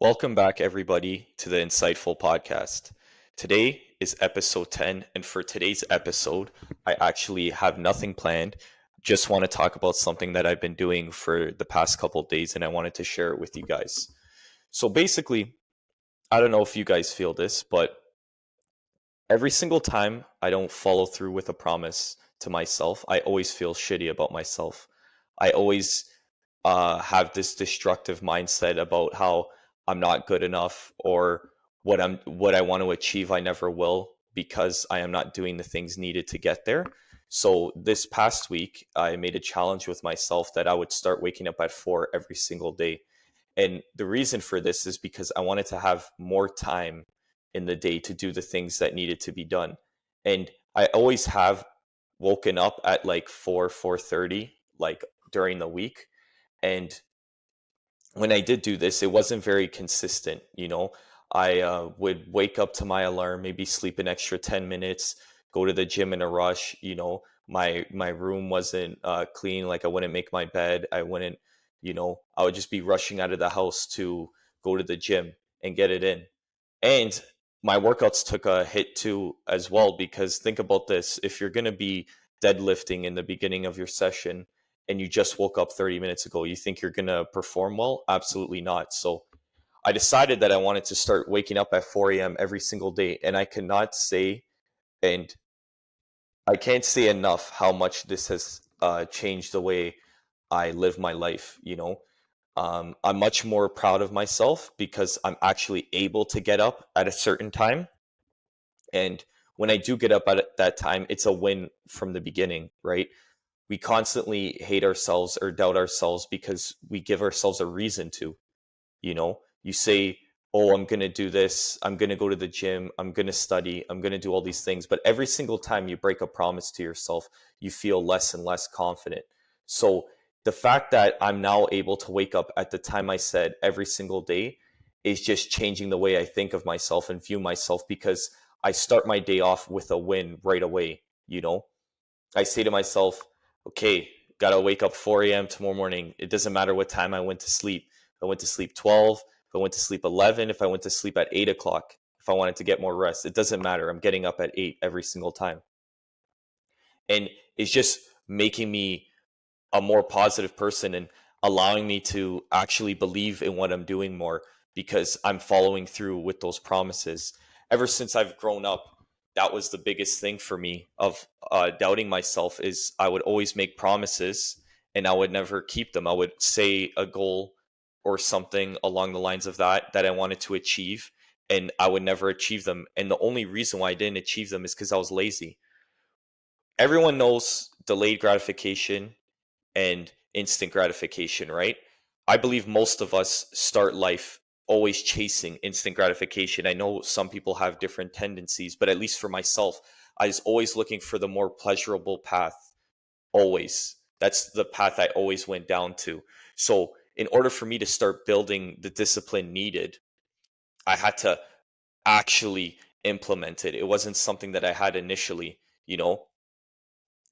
Welcome back, everybody, to the Insightful Podcast. Today is episode 10, and for today's episode, I actually have nothing planned. Just want to talk about something that I've been doing for the past couple of days, and I wanted to share it with you guys. So basically, I don't know if you guys feel this, but every single time I don't follow through with a promise to myself, I always feel shitty about myself. I always have this destructive mindset about how I'm not good enough or what I want to achieve I never will because I am not doing the things needed to get there. So this past week I made a challenge with myself that I would start waking up at 4 every single day. And the reason for this is because I wanted to have more time in the day to do the things that needed to be done. And I always have woken up at like 4:30 like during the week. And when I did do this, it wasn't very consistent. I would wake up to my alarm, maybe sleep an extra 10 minutes, go to the gym in a rush. My room wasn't clean. Like I wouldn't make my bed. I wouldn't, I would just be rushing out of the house to go to the gym and get it in. And my workouts took a hit too, as well, because think about this. If you're going to be deadlifting in the beginning of your session, and you just woke up 30 minutes ago, you think you're going to perform well? Absolutely not. So I decided that I wanted to start waking up at 4 a.m. every single day. And and I can't say enough how much this has changed the way I live my life. I'm much more proud of myself because I'm actually able to get up at a certain time. And when I do get up at that time, it's a win from the beginning, right? We constantly hate ourselves or doubt ourselves because we give ourselves a reason to. You say, oh, I'm going to do this, I'm going to go to the gym, I'm going to study, I'm going to do all these things, but every single time you break a promise to yourself, you feel less and less confident. So the fact that I'm now able to wake up at the time I said every single day is just changing the way I think of myself and view myself, because I start my day off with a win right away. I say to myself, okay, gotta wake up 4 a.m. tomorrow morning. It doesn't matter what time I went to sleep. If I went to sleep 12, if I went to sleep 11, if I went to sleep at 8 o'clock, if I wanted to get more rest, it doesn't matter. I'm getting up at 8 every single time. And it's just making me a more positive person and allowing me to actually believe in what I'm doing more because I'm following through with those promises. Ever since I've grown up, that was the biggest thing for me of doubting myself. Is I would always make promises and I would never keep them. I would say a goal or something along the lines of that I wanted to achieve, and I would never achieve them. And the only reason why I didn't achieve them is because I was lazy. Everyone knows delayed gratification and instant gratification, right? I believe most of us start life always chasing instant gratification. I know some people have different tendencies, but at least for myself, I was always looking for the more pleasurable path. Always. That's the path I always went down to. So, in order for me to start building the discipline needed, I had to actually implement it. It wasn't something that I had initially, you know.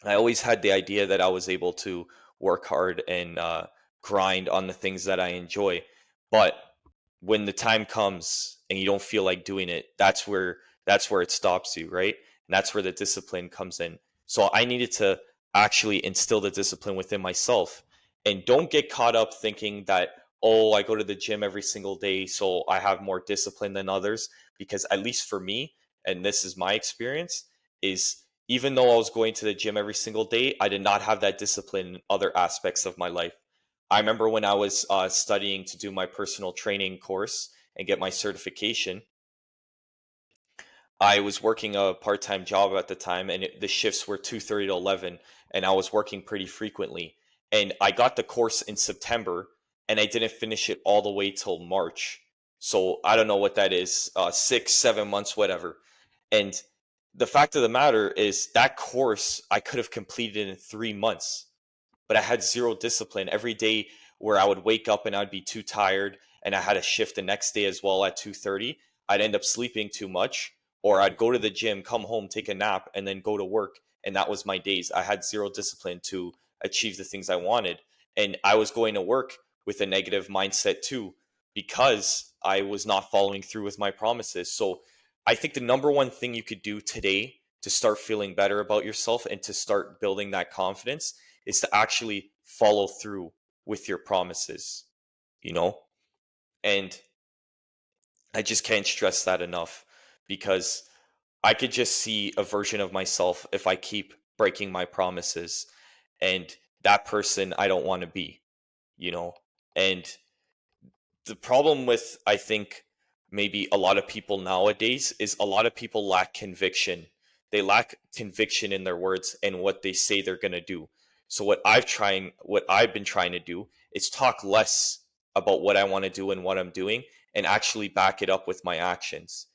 I always had the idea that I was able to work hard and grind on the things that I enjoy. But when the time comes and you don't feel like doing it, that's where it stops you, right? And that's where the discipline comes in. So I needed to actually instill the discipline within myself, and don't get caught up thinking that, oh, I go to the gym every single day, so I have more discipline than others. Because at least for me, and this is my experience, is even though I was going to the gym every single day, I did not have that discipline in other aspects of my life. I remember when I was studying to do my personal training course and get my certification, I was working a part-time job at the time, and the shifts were 2:30 to 11, and I was working pretty frequently. And I got the course in September, and I didn't finish it all the way till March. So I don't know what that is, 6, 7 months, whatever. And the fact of the matter is that course I could have completed in 3 months, but I had zero discipline every day, where I would wake up and I'd be too tired, and I had a shift the next day as well at 2:30. I'd end up sleeping too much, or I'd go to the gym, come home, take a nap, and then go to work. And that was my days. I had zero discipline to achieve the things I wanted. And I was going to work with a negative mindset too. because I was not following through with my promises. So I think the number one thing you could do today to start feeling better about yourself and to start building that confidence is to actually follow through with your promises, you know? And I just can't stress that enough because I could just see a version of myself if I keep breaking my promises. And that person I don't want to be, you know? And the problem with, I think, maybe a lot of people nowadays is a lot of people lack conviction. They lack conviction in their words and what they say they're going to do. So what I've been trying to do is talk less about what I want to do and what I'm doing and actually back it up with my actions.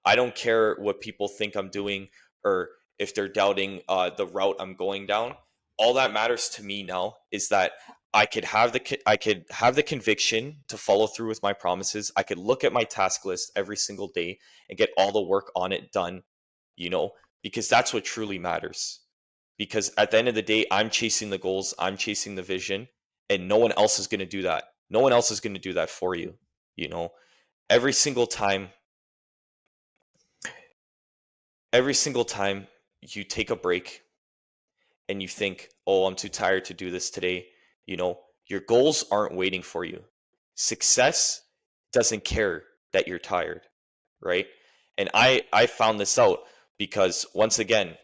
I don't care what people think I'm doing or if they're doubting the route I'm going down. All that matters to me now is that I could have the conviction to follow through with my promises. I could look at my task list every single day and get all the work on it done, you know, because that's what truly matters. Because at the end of the day, I'm chasing the goals, I'm chasing the vision, and no one else is going to do that. No one else is going to do that for you, you know. Every single time, every single time you take a break and you think, oh, I'm too tired to do this today, your goals aren't waiting for you. Success doesn't care that you're tired, right? And I found this out because once again,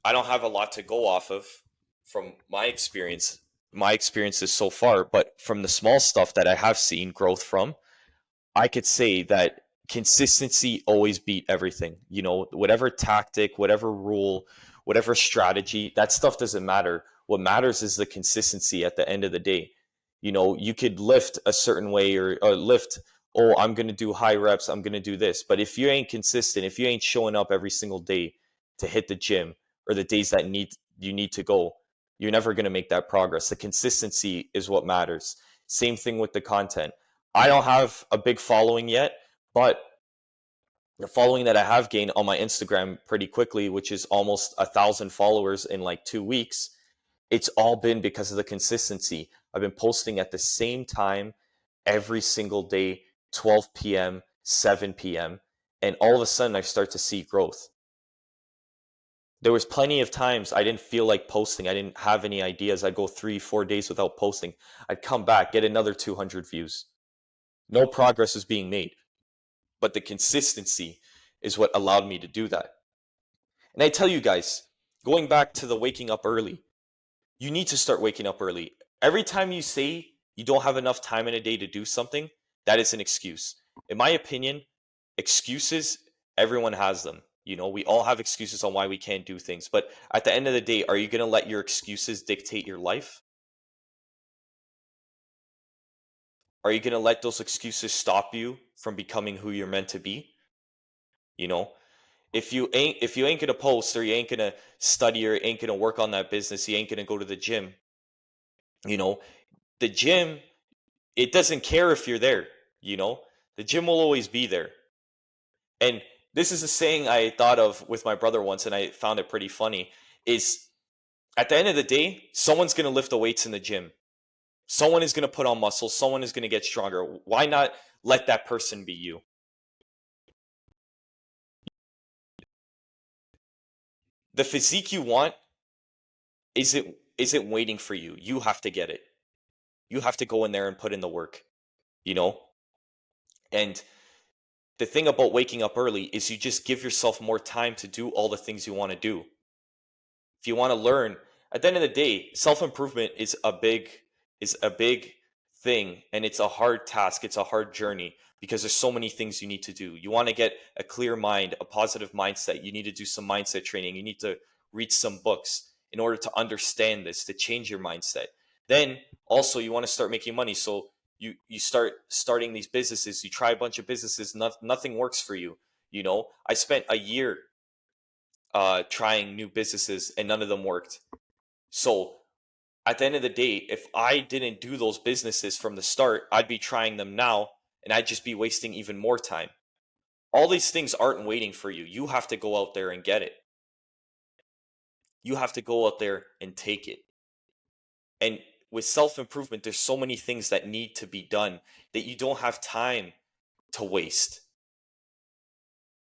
I don't have a lot to go off of from my experiences so far, but from the small stuff that I have seen growth from, I could say that consistency always beat everything. Whatever tactic, whatever rule, whatever strategy, that stuff doesn't matter. What matters is the consistency at the end of the day. You could lift a certain way or lift, oh, I'm going to do high reps, I'm going to do this. But if you ain't consistent, if you ain't showing up every single day to hit the gym or the days that you need to go, you're never going to make that progress. The consistency is what matters. Same thing with the content. I don't have a big following yet, but the following that I have gained on my Instagram pretty quickly, which is almost 1,000 followers in like 2 weeks, it's all been because of the consistency. I've been posting at the same time every single day, 12 p.m., 7 p.m., and all of a sudden I start to see growth. There was plenty of times I didn't feel like posting. I didn't have any ideas. I'd go 3, 4 days without posting. I'd come back, get another 200 views. No progress is being made, but the consistency is what allowed me to do that. And I tell you guys, going back to the waking up early, you need to start waking up early. Every time you say you don't have enough time in a day to do something, that is an excuse. In my opinion, excuses, everyone has them. We all have excuses on why we can't do things. But at the end of the day, are you going to let your excuses dictate your life? Are you going to let those excuses stop you from becoming who you're meant to be? You know, if you ain't gonna post or you ain't gonna study or ain't gonna work on that business, you ain't gonna go to the gym. You know, the gym, it doesn't care if you're there. You know, the gym will always be there. And this is a saying I thought of with my brother once, and I found it pretty funny. Is at the end of the day, someone's gonna lift the weights in the gym. Someone is gonna put on muscle. Someone is gonna get stronger. Why not let that person be you? The physique you want isn't waiting for you. You have to get it. You have to go in there and put in the work, you know? And the thing about waking up early is you just give yourself more time to do all the things you want to do. If you want to learn, at the end of the day, self-improvement is a big thing, and it's a hard task, it's a hard journey because there's so many things you need to do. You want to get a clear mind, a positive mindset. You need to do some mindset training. You need to read some books in order to understand this, to change your mindset. Then also you want to start making money. So you start starting these businesses. You try a bunch of businesses, nothing works for you. I spent a year trying new businesses and none of them worked. So at the end of the day, if I didn't do those businesses from the start, I'd be trying them now and I'd just be wasting even more time. All these things aren't waiting for you. You have to go out there and get it. You have to go out there and take it. And with self-improvement, there's so many things that need to be done that you don't have time to waste.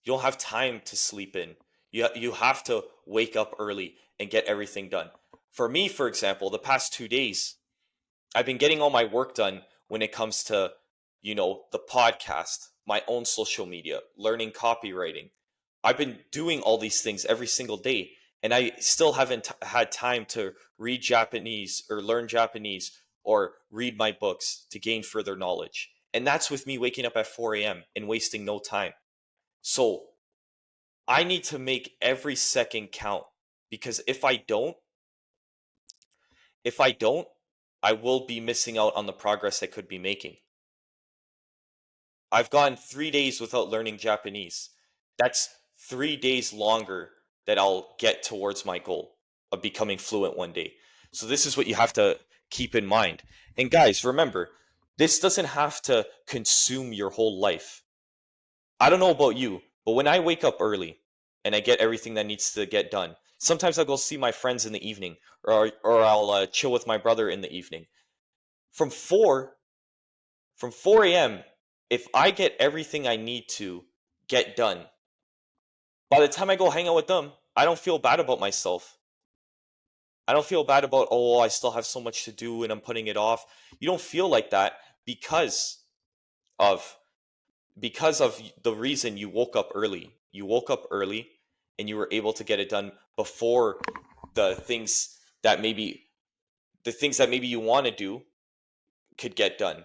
You don't have time to sleep in. You have to wake up early and get everything done. For me, for example, the past 2 days, I've been getting all my work done when it comes to, the podcast, my own social media, learning copywriting. I've been doing all these things every single day, and I still haven't had time to read Japanese or learn Japanese or read my books to gain further knowledge. And that's with me waking up at 4 a.m. and wasting no time. So I need to make every second count because if I don't, I will be missing out on the progress I could be making. I've gone 3 days without learning Japanese. That's 3 days longer that I'll get towards my goal of becoming fluent one day. So, this is what you have to keep in mind. And, guys, remember, this doesn't have to consume your whole life. I don't know about you, but when I wake up early and I get everything that needs to get done, sometimes I'll go see my friends in the evening or I'll chill with my brother in the evening. From 4 from 4 a.m., if I get everything I need to get done, by the time I go hang out with them, I don't feel bad about myself. I don't feel bad about, oh, I still have so much to do and I'm putting it off. You don't feel like that because of the reason you woke up early. You woke up early and you were able to get it done before the things that maybe you want to do could get done.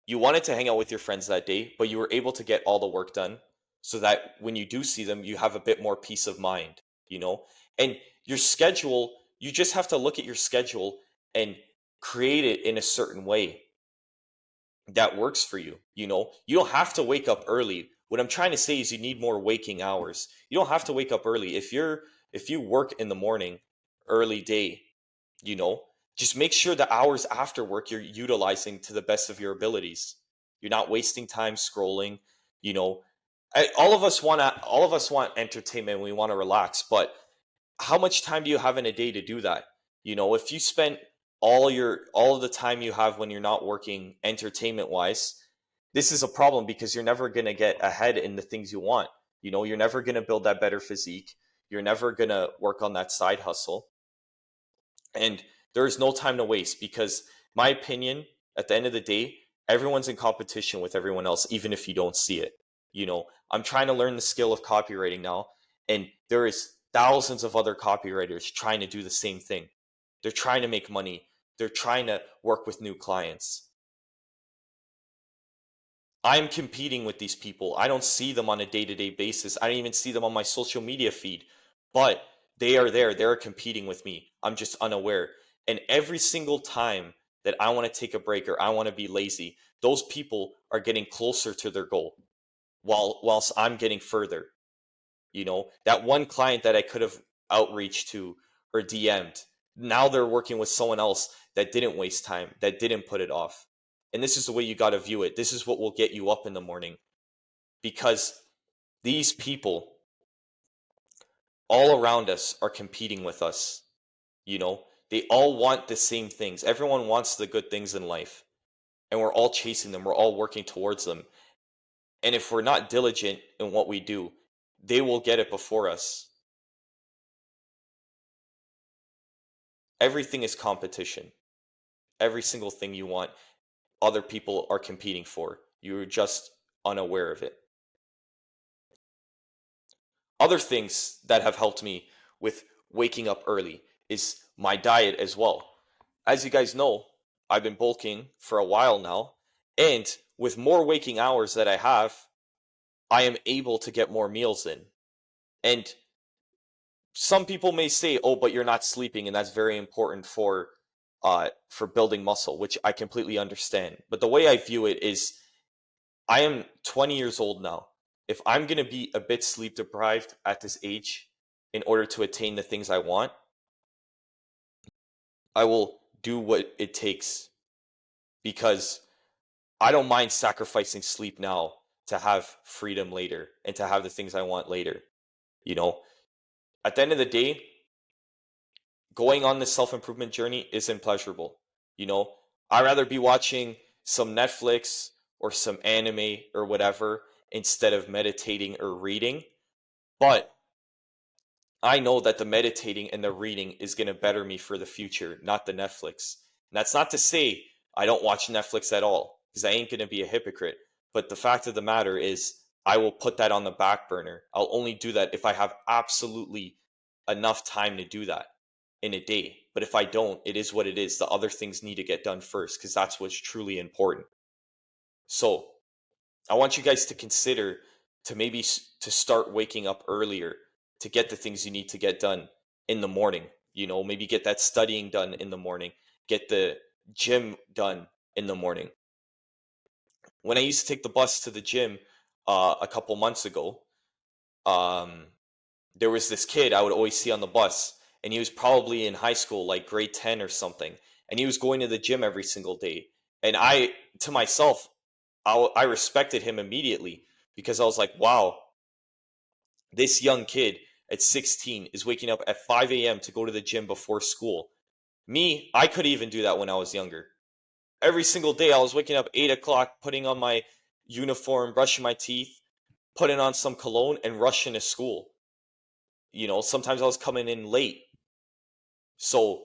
You wanted to hang out with your friends that day, but you were able to get all the work done so that when you do see them, you have a bit more peace of mind, you know? And your schedule, you just have to look at your schedule and create it in a certain way that works for you. You don't have to wake up early. What I'm trying to say is you need more waking hours. You don't have to wake up early. If you work in the morning, early day, you know, just make sure the hours after work you're utilizing to the best of your abilities. You're not wasting time scrolling, you know. All of us want entertainment, we want to relax, but how much time do you have in a day to do that? If you spend all of the time you have when you're not working entertainment wise, this is a problem because you're never going to get ahead in the things you want. You're never going to build that better physique. You're never going to work on that side hustle. And there is no time to waste because, my opinion, at the end of the day, everyone's in competition with everyone else, even if you don't see it. I'm trying to learn the skill of copywriting now, and there is thousands of other copywriters trying to do the same thing. They're trying to make money. They're trying to work with new clients. I'm competing with these people. I don't see them on a day-to-day basis. I don't even see them on my social media feed, but they are there. They're competing with me. I'm just unaware. And every single time that I want to take a break or I want to be lazy, those people are getting closer to their goal whilst I'm getting further. That one client that I could have outreached to or DM'd, now they're working with someone else that didn't waste time, that didn't put it off. And this is the way you got to view it. This is what will get you up in the morning because these people all around us are competing with us. They all want the same things. Everyone wants the good things in life, and we're all chasing them. We're all working towards them. And if we're not diligent in what we do, they will get it before us. Everything is competition. Every single thing you want, other people are competing for. You're just unaware of it. Other things that have helped me with waking up early is my diet as well. As you guys know, I've been bulking for a while now, and with more waking hours that I have, I am able to get more meals in. And some people may say, "Oh, but you're not sleeping, and that's very important for building muscle," which I completely understand. But the way I view it is, I am 20 years old now. If I'm going to be a bit sleep deprived at this age in order to attain the things I want, I will do what it takes because I don't mind sacrificing sleep now to have freedom later and to have the things I want later. You know, at the end of the day, going on this self-improvement journey isn't pleasurable. You know, I'd rather be watching some Netflix or some anime or whatever instead of meditating or reading. But I know that the meditating and the reading is going to better me for the future, not the Netflix. And that's not to say I don't watch Netflix at all, because I ain't going to be a hypocrite. But the fact of the matter is, I will put that on the back burner. I'll only do that if I have absolutely enough time to do that in a day. But if I don't, it is what it is. The other things need to get done first, because that's what's truly important. So I want you guys to consider to maybe to start waking up earlier to get the things you need to get done in the morning. You know, maybe get that studying done in the morning, get the gym done in the morning. When I used to take the bus to the gym a couple months ago, um, there was this kid I would always see on the bus, and he was probably in high school, like grade 10 or something, and he was going to the gym every single day. And I, to myself, I respected him immediately because I was like, wow, this young kid at 16 is waking up at 5 a.m. to go to the gym before school. Me, I could even do that when I was younger. Every single day, I was waking up 8 o'clock, putting on my uniform, brushing my teeth, putting on some cologne, and rushing to school. You know, sometimes I was coming in late. So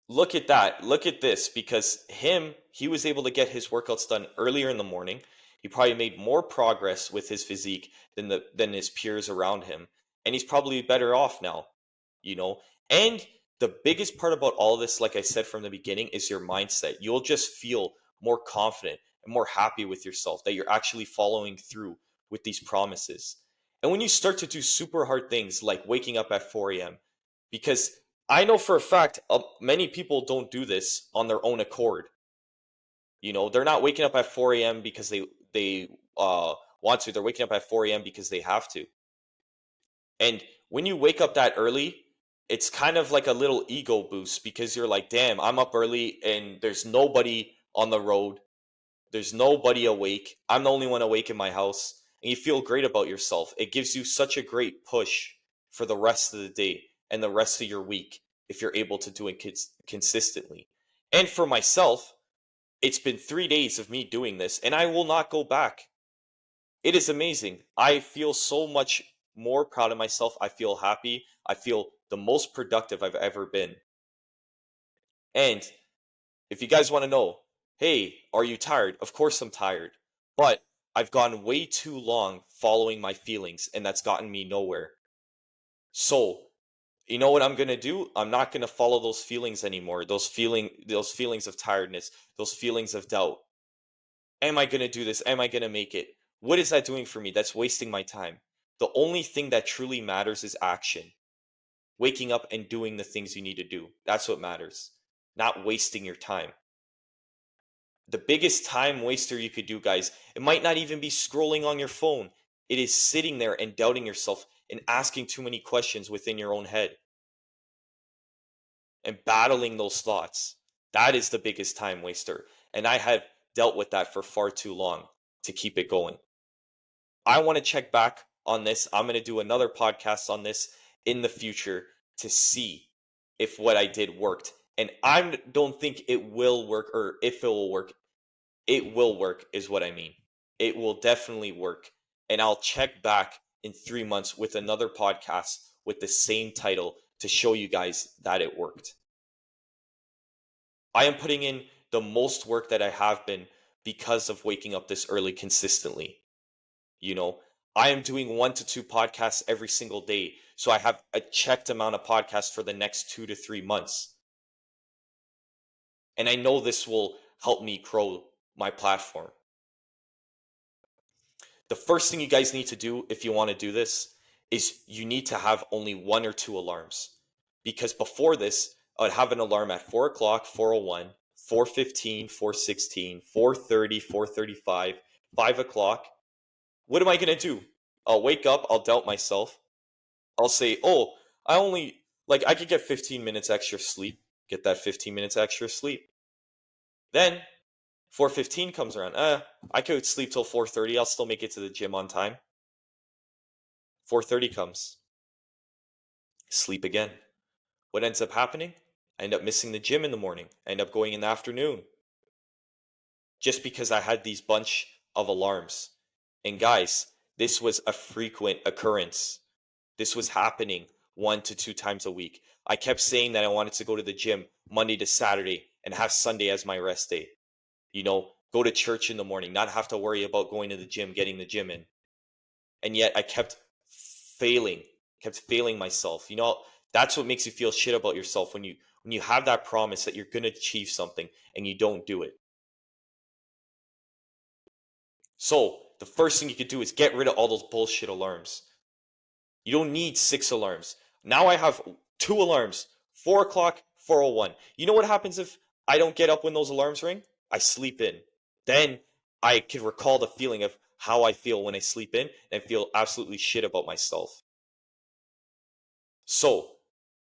look at that. Look at this because he was able to get his workouts done earlier in the morning. He probably made more progress with his physique than his peers around him. And he's probably better off now, you know. And the biggest part about all of this, like I said from the beginning, is your mindset. You'll just feel more confident and more happy with yourself that you're actually following through with these promises. And when you start to do super hard things like waking up at 4 a.m., because I know for a fact many people don't do this on their own accord. You know, they're not waking up at 4 a.m. because they want to. They're waking up at 4 a.m. because they have to. And when you wake up that early, it's kind of like a little ego boost because you're like, damn, I'm up early and there's nobody on the road. There's nobody awake. I'm the only one awake in my house. And you feel great about yourself. It gives you such a great push for the rest of the day and the rest of your week if you're able to do it consistently. And for myself, it's been 3 days of me doing this, and I will not go back. It is amazing. I feel so much more proud of myself. I feel happy. I feel the most productive I've ever been. And if you guys want to know, hey, are you tired? Of course I'm tired. But I've gone way too long following my feelings, and that's gotten me nowhere. So, you know what I'm going to do? I'm not going to follow those feelings anymore. Those feelings of tiredness, those feelings of doubt. Am I going to do this? Am I going to make it? What is that doing for me? That's wasting my time. The only thing that truly matters is action. Waking up and doing the things you need to do. That's what matters. Not wasting your time. The biggest time waster you could do, guys, it might not even be scrolling on your phone. It is sitting there and doubting yourself and asking too many questions within your own head and battling those thoughts. That is the biggest time waster. And I have dealt with that for far too long to keep it going. I want to check back on this. I'm going to do another podcast on this in the future to see if what I did worked. And I don't think it will work, or if it will work. It will work, is what I mean. It will definitely work. And I'll check back in 3 months with another podcast with the same title to show you guys that it worked. I am putting in the most work that I have been because of waking up this early consistently. You know, I am doing 1 to 2 podcasts every single day. So I have a checked amount of podcasts for the next 2 to 3 months. And I know this will help me grow my platform. The first thing you guys need to do if you want to do this is you need to have only 1 or 2 alarms. Because before this, I'd have an alarm at 4 o'clock, 4:01, 4:15, 4:16, 4:30, 4:35, 5 o'clock. What am I going to do? I'll wake up, I'll doubt myself. I'll say, oh, I could get 15 minutes extra sleep, get that 15 minutes extra sleep. Then 4:15 comes around. I could sleep till 4:30. I'll still make it to the gym on time. 4:30 comes. Sleep again. What ends up happening? I end up missing the gym in the morning. I end up going in the afternoon just because I had these bunch of alarms. And guys, this was a frequent occurrence. This was happening 1 to 2 times a week. I kept saying that I wanted to go to the gym Monday to Saturday and have Sunday as my rest day. Go to church in the morning, not have to worry about going to the gym, getting the gym in. And yet I failing, kept failing myself. That's what makes you feel shit about yourself when you have that promise that you're going to achieve something and you don't do it. So the first thing you could do is get rid of all those bullshit alarms. You don't need 6 alarms. Now I have 2 alarms, 4 o'clock, 4:01. You know what happens if I don't get up when those alarms ring? I sleep in. Then I can recall the feeling of how I feel when I sleep in and feel absolutely shit about myself. So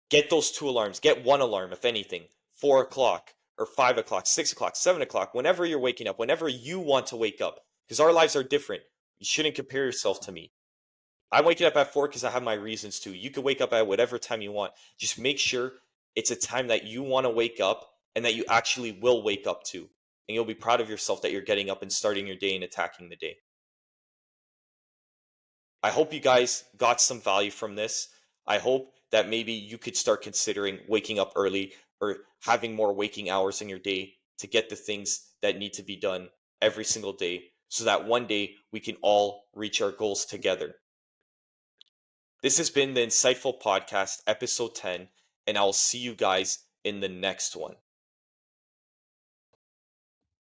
get those 2 alarms. Get one alarm, if anything, 4 o'clock or 5 o'clock, 6 o'clock, 7 o'clock, whenever you're waking up, whenever you want to wake up, because our lives are different. You shouldn't compare yourself to me. I'm waking up at 4 because I have my reasons to. You can wake up at whatever time you want. Just make sure it's a time that you want to wake up and that you actually will wake up to. And you'll be proud of yourself that you're getting up and starting your day and attacking the day. I hope you guys got some value from this. I hope that maybe you could start considering waking up early or having more waking hours in your day to get the things that need to be done every single day so that one day we can all reach our goals together. This has been the Insightful Podcast, episode 10, and I'll see you guys in the next one.